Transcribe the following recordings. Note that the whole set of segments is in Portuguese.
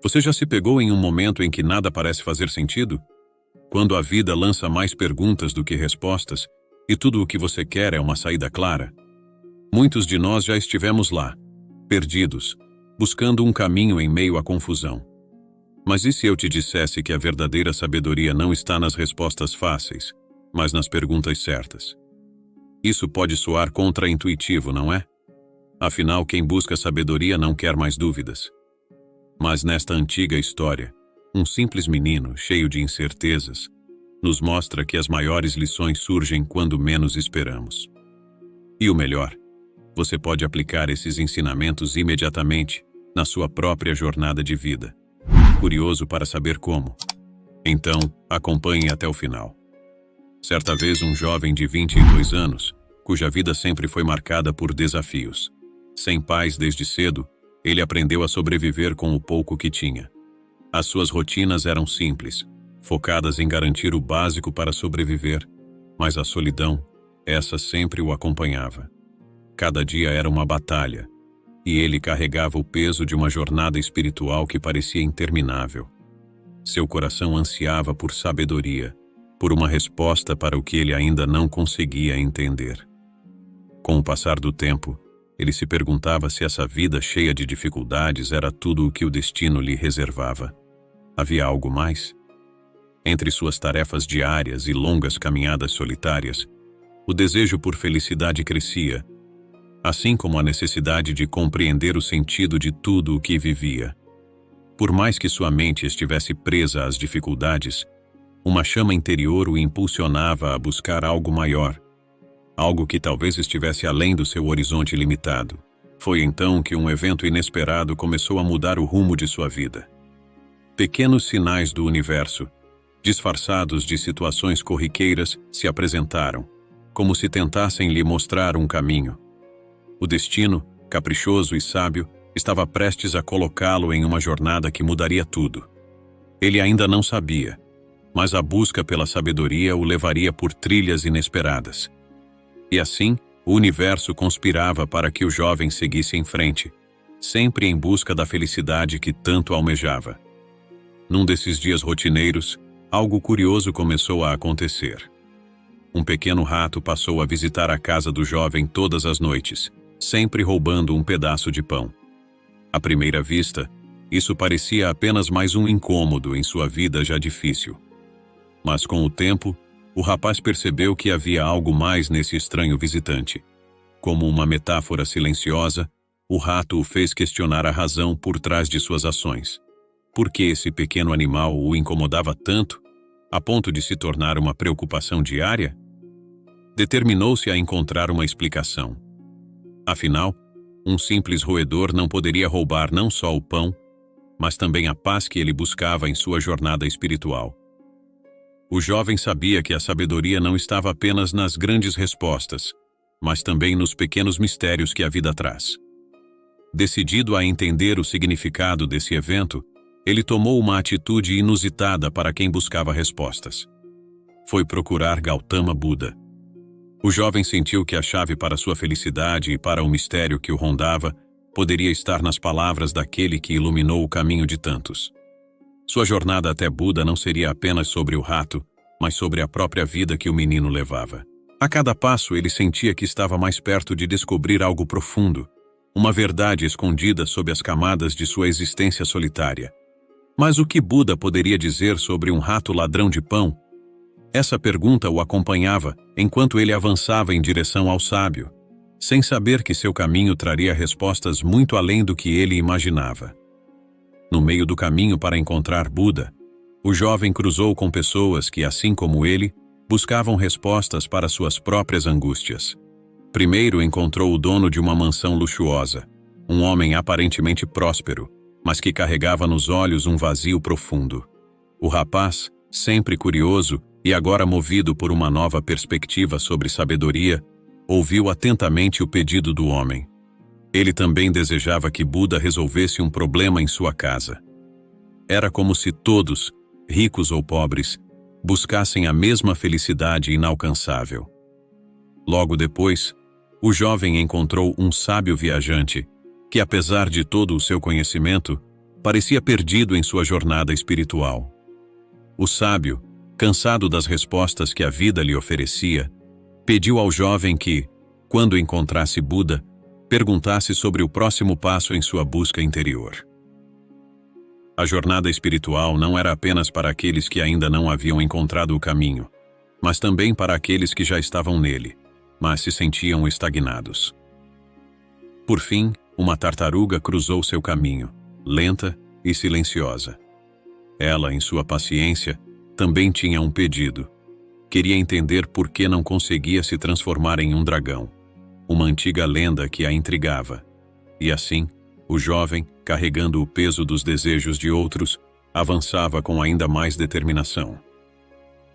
Você já se pegou em um momento em que nada parece fazer sentido? Quando a vida lança mais perguntas do que respostas, e tudo o que você quer é uma saída clara? Muitos de nós já estivemos lá, perdidos, buscando um caminho em meio à confusão. Mas e se eu te dissesse que a verdadeira sabedoria não está nas respostas fáceis, mas nas perguntas certas? Isso pode soar contraintuitivo, não é? Afinal, quem busca sabedoria não quer mais dúvidas. Mas nesta antiga história, um simples menino, cheio de incertezas, nos mostra que as maiores lições surgem quando menos esperamos. E o melhor, você pode aplicar esses ensinamentos imediatamente na sua própria jornada de vida. Curioso para saber como? Então, acompanhe até o final. Certa vez, um jovem de 22 anos, cuja vida sempre foi marcada por desafios. Sem pais desde cedo, ele aprendeu a sobreviver com o pouco que tinha. As suas rotinas eram simples, focadas em garantir o básico para sobreviver, mas a solidão, essa sempre o acompanhava. Cada dia era uma batalha, e ele carregava o peso de uma jornada espiritual que parecia interminável. Seu coração ansiava por sabedoria, por uma resposta para o que ele ainda não conseguia entender. Com o passar do tempo, ele se perguntava se essa vida cheia de dificuldades era tudo o que o destino lhe reservava. Havia algo mais? Entre suas tarefas diárias e longas caminhadas solitárias, o desejo por felicidade crescia, assim como a necessidade de compreender o sentido de tudo o que vivia. Por mais que sua mente estivesse presa às dificuldades, uma chama interior o impulsionava a buscar algo maior, algo que talvez estivesse além do seu horizonte limitado. Foi então que um evento inesperado começou a mudar o rumo de sua vida. Pequenos sinais do universo, disfarçados de situações corriqueiras, se apresentaram, como se tentassem lhe mostrar um caminho. O destino, caprichoso e sábio, estava prestes a colocá-lo em uma jornada que mudaria tudo. Ele ainda não sabia, mas a busca pela sabedoria o levaria por trilhas inesperadas. E assim, o universo conspirava para que o jovem seguisse em frente, sempre em busca da felicidade que tanto almejava. Num desses dias rotineiros, algo curioso começou a acontecer. Um pequeno rato passou a visitar a casa do jovem todas as noites, sempre roubando um pedaço de pão. À primeira vista, isso parecia apenas mais um incômodo em sua vida já difícil. Mas com o tempo, o rapaz percebeu que havia algo mais nesse estranho visitante. Como uma metáfora silenciosa, o rato o fez questionar a razão por trás de suas ações. Por que esse pequeno animal o incomodava tanto, a ponto de se tornar uma preocupação diária? Determinou-se a encontrar uma explicação. Afinal, um simples roedor não poderia roubar não só o pão, mas também a paz que ele buscava em sua jornada espiritual. O jovem sabia que a sabedoria não estava apenas nas grandes respostas, mas também nos pequenos mistérios que a vida traz. Decidido a entender o significado desse evento, ele tomou uma atitude inusitada para quem buscava respostas. Foi procurar Gautama Buda. O jovem sentiu que a chave para sua felicidade e para o mistério que o rondava poderia estar nas palavras daquele que iluminou o caminho de tantos. Sua jornada até Buda não seria apenas sobre o rato, mas sobre a própria vida que o menino levava. A cada passo ele sentia que estava mais perto de descobrir algo profundo, uma verdade escondida sob as camadas de sua existência solitária. Mas o que Buda poderia dizer sobre um rato ladrão de pão? Essa pergunta o acompanhava enquanto ele avançava em direção ao sábio, sem saber que seu caminho traria respostas muito além do que ele imaginava. No meio do caminho para encontrar Buda, o jovem cruzou com pessoas que, assim como ele, buscavam respostas para suas próprias angústias. Primeiro encontrou o dono de uma mansão luxuosa, um homem aparentemente próspero, mas que carregava nos olhos um vazio profundo. O rapaz, sempre curioso e agora movido por uma nova perspectiva sobre sabedoria, ouviu atentamente o pedido do homem. Ele também desejava que Buda resolvesse um problema em sua casa. Era como se todos, ricos ou pobres, buscassem a mesma felicidade inalcançável. Logo depois, o jovem encontrou um sábio viajante que, apesar de todo o seu conhecimento, parecia perdido em sua jornada espiritual. O sábio, cansado das respostas que a vida lhe oferecia, pediu ao jovem que, quando encontrasse Buda, perguntasse sobre o próximo passo em sua busca interior. A jornada espiritual não era apenas para aqueles que ainda não haviam encontrado o caminho, mas também para aqueles que já estavam nele, mas se sentiam estagnados. Por fim, uma tartaruga cruzou seu caminho, lenta e silenciosa. Ela, em sua paciência, também tinha um pedido. Queria entender por que não conseguia se transformar em um dragão, uma antiga lenda que a intrigava. E assim, o jovem, carregando o peso dos desejos de outros, avançava com ainda mais determinação.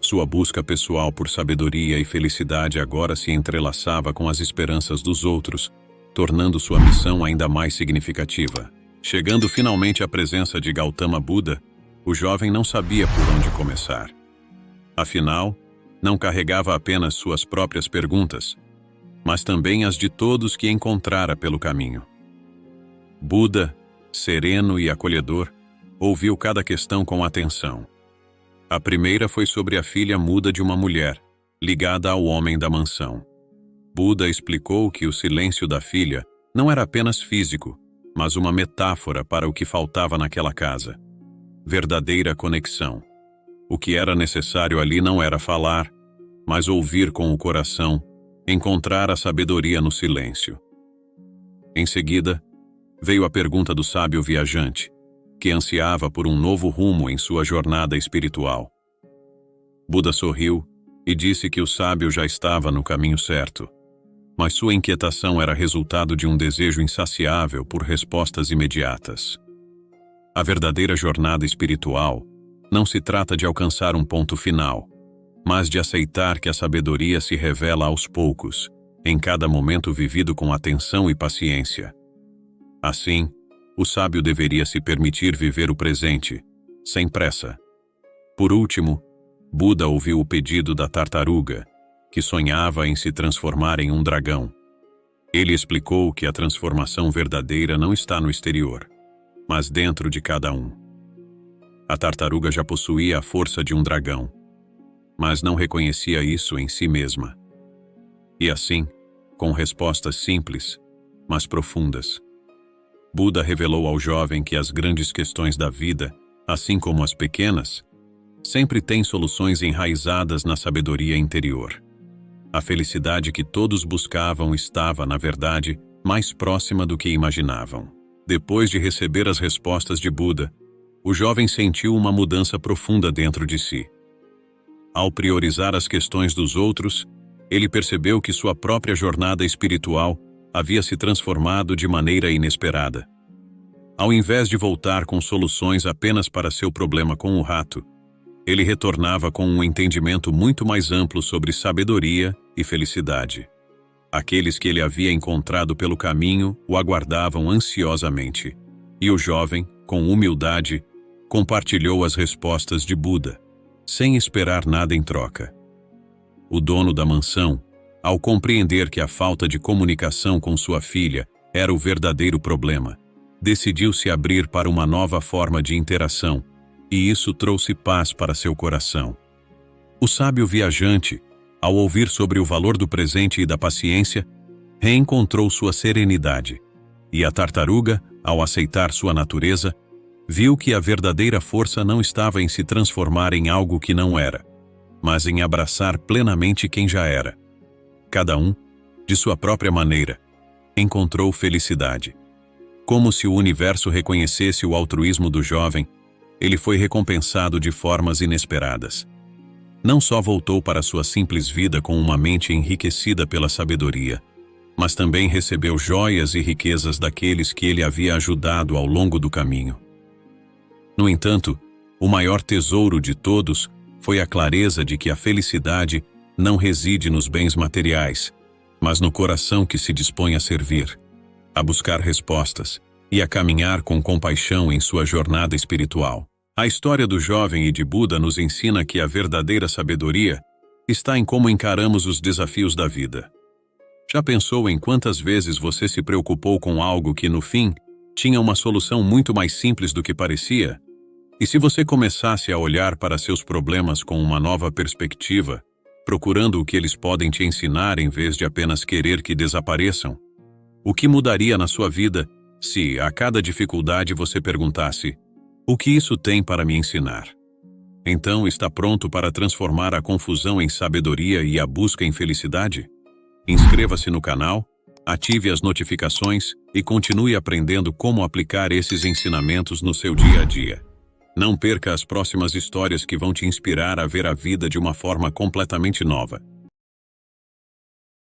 Sua busca pessoal por sabedoria e felicidade agora se entrelaçava com as esperanças dos outros, tornando sua missão ainda mais significativa. Chegando finalmente à presença de Gautama Buda, o jovem não sabia por onde começar. Afinal, não carregava apenas suas próprias perguntas, mas também as de todos que encontrara pelo caminho. Buda, sereno e acolhedor, ouviu cada questão com atenção. A primeira foi sobre a filha muda de uma mulher, ligada ao homem da mansão. Buda explicou que o silêncio da filha não era apenas físico, mas uma metáfora para o que faltava naquela casa. Verdadeira conexão. O que era necessário ali não era falar, mas ouvir com o coração, encontrar a sabedoria no silêncio. Em seguida, veio a pergunta do sábio viajante, que ansiava por um novo rumo em sua jornada espiritual. Buda sorriu e disse que o sábio já estava no caminho certo, mas sua inquietação era resultado de um desejo insaciável por respostas imediatas. A verdadeira jornada espiritual não se trata de alcançar um ponto final, mas de aceitar que a sabedoria se revela aos poucos, em cada momento vivido com atenção e paciência. Assim, o sábio deveria se permitir viver o presente, sem pressa. Por último, Buda ouviu o pedido da tartaruga, que sonhava em se transformar em um dragão. Ele explicou que a transformação verdadeira não está no exterior, mas dentro de cada um. A tartaruga já possuía a força de um dragão, mas não reconhecia isso em si mesma. E assim, com respostas simples, mas profundas, Buda revelou ao jovem que as grandes questões da vida, assim como as pequenas, sempre têm soluções enraizadas na sabedoria interior. A felicidade que todos buscavam estava, na verdade, mais próxima do que imaginavam. Depois de receber as respostas de Buda, o jovem sentiu uma mudança profunda dentro de si. Ao priorizar as questões dos outros, ele percebeu que sua própria jornada espiritual havia se transformado de maneira inesperada. Ao invés de voltar com soluções apenas para seu problema com o rato, ele retornava com um entendimento muito mais amplo sobre sabedoria e felicidade. Aqueles que ele havia encontrado pelo caminho o aguardavam ansiosamente, e o jovem, com humildade, compartilhou as respostas de Buda, sem esperar nada em troca. O dono da mansão, ao compreender que a falta de comunicação com sua filha era o verdadeiro problema, decidiu se abrir para uma nova forma de interação, e isso trouxe paz para seu coração. O sábio viajante, ao ouvir sobre o valor do presente e da paciência, reencontrou sua serenidade, e a tartaruga, ao aceitar sua natureza, viu que a verdadeira força não estava em se transformar em algo que não era, mas em abraçar plenamente quem já era. Cada um, de sua própria maneira, encontrou felicidade. Como se o universo reconhecesse o altruísmo do jovem, ele foi recompensado de formas inesperadas. Não só voltou para sua simples vida com uma mente enriquecida pela sabedoria, mas também recebeu joias e riquezas daqueles que ele havia ajudado ao longo do caminho. No entanto, o maior tesouro de todos foi a clareza de que a felicidade não reside nos bens materiais, mas no coração que se dispõe a servir, a buscar respostas e a caminhar com compaixão em sua jornada espiritual. A história do jovem e de Buda nos ensina que a verdadeira sabedoria está em como encaramos os desafios da vida. Já pensou em quantas vezes você se preocupou com algo que, no fim, tinha uma solução muito mais simples do que parecia? E se você começasse a olhar para seus problemas com uma nova perspectiva, procurando o que eles podem te ensinar em vez de apenas querer que desapareçam? O que mudaria na sua vida se, a cada dificuldade, você perguntasse: o que isso tem para me ensinar? Então, está pronto para transformar a confusão em sabedoria e a busca em felicidade? Inscreva-se no canal, ative as notificações e continue aprendendo como aplicar esses ensinamentos no seu dia a dia. Não perca as próximas histórias que vão te inspirar a ver a vida de uma forma completamente nova.